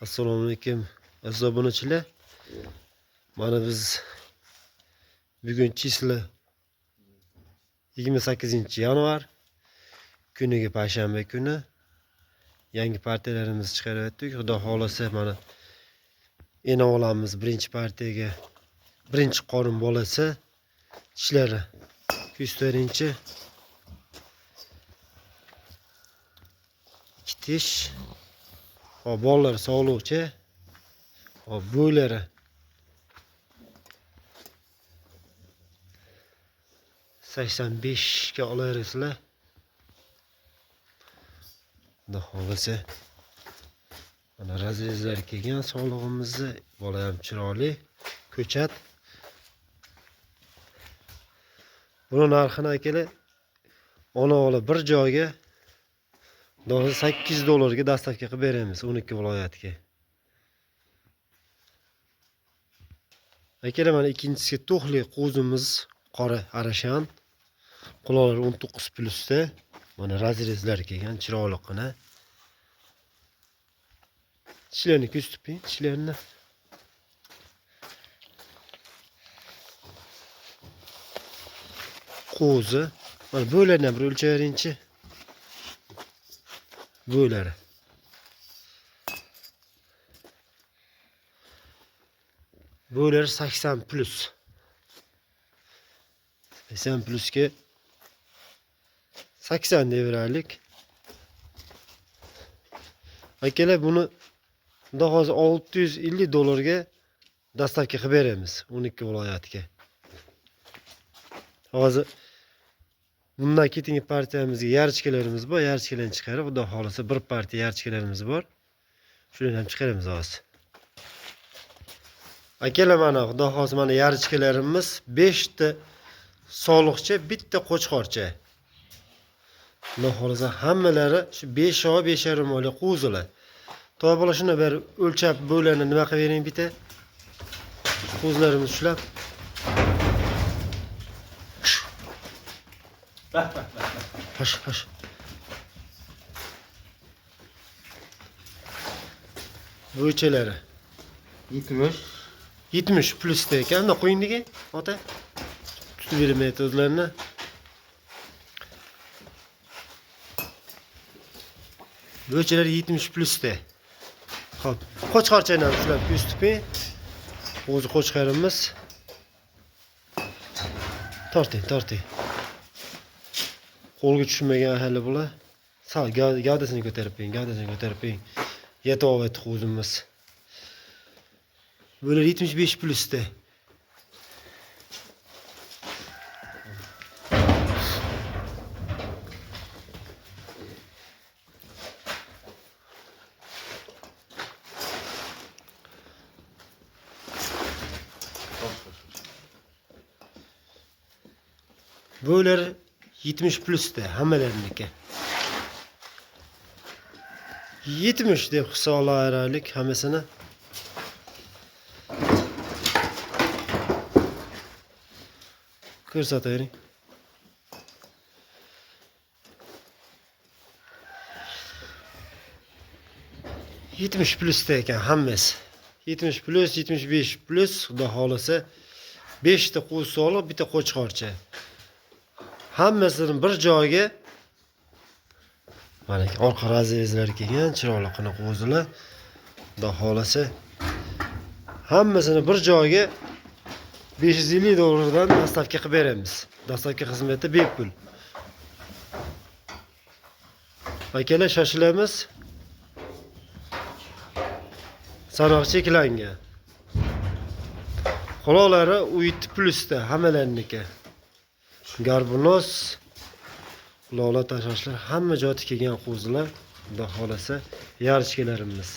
Assalomu alaykum aziz obunachilar. Mana biz bugun chisli 28-yanvar kuniga payshanba kuni yangi partiyalarimizni chiqaryaptik. Xudo xolasa mana ena olamiz birinchi partiyaga birinchi qorin bolasi ishlari ko'starinchi kitish o bolalar sog'luvchi o bo'ylari 85 ga olaverasizlar. Xudo xolasa mana razrezlar kelgan sog'lig'imizni, bola ham chiroyli, ko'chat. Buni narxini akalar ona bola bir joyga $8 ga dastavka qilib beramiz 12 viloyatga. Akalar mana ikkinchisi to'xli qo'zimiz qora arashan. Quloqlar 19+ da. Mana razrezlar kelgan chiroyliqina. Tishlarni ko'rsatib, tishlarni. Qo'zi. Mana bo'ylarni bir o'lchaveringchi. Bo'ylari. Bo'ylari 80+. 80+ ga 80 devralik. Akalar buni xudo hozir $650 ga dastavka qilib beramiz 12 viloyatga. Hozir bundan ketingi partiyamizga yarchkalarimiz bor, yarchkalarni chiqarib, xudo xolasa bir partiya yarchkalarimiz bor. Shuni ham chiqaramiz hozir. Akalar mana xudo xolasa mana yarchkalarimiz 5 ta soliqcha, bitta qo'chqorcha. Xudo xolasa hammalari shu 5 oy 5,5 oylik qo'zilar. To'y bola shuni bir o'lchab bo'ylarni nima qilib bering bitta. Qo'zlarimiz shular. Hash. Bo'ychalari 70+ da ekan. Unda qo'yindiki, ota. Tutib bermaydi o'zlarini. Bo'ychalar 70+ da. Xo'p, qo'chqorchani ham shular ko'rsatib, o'zi qo'chqarimiz. Torting. Qo'lga tushmagan hali bular. Sal gavdasini ko'tarib qo'ying. Yetib oladi qo'zimiz. Bular 75+ da. Bo'ylar 70+ da hammalariniki. 70 deb hisoblaylik hammasini. Ko'rsataylik. $70+ da ekan hammasi. 70+, 75+, xudo xolasa 5 ta qo'z soliq, bitta qo'chqorcha. Hammasini bir joyga mana orqa razrezlar kelgan chiroyliqina qo'zilar. Xudo xolasa hammasini bir joyga $550 dan dastavka qilib beramiz. Dastavka xizmati bepul. Akalar shoshilamiz. Sanoq cheklangan. Quloqlari 7+ da hammalariniki. Garbunos, lola tashashlar hamma joti kelgan qo'zilar. Xudo xolasa yarchkalarimiz.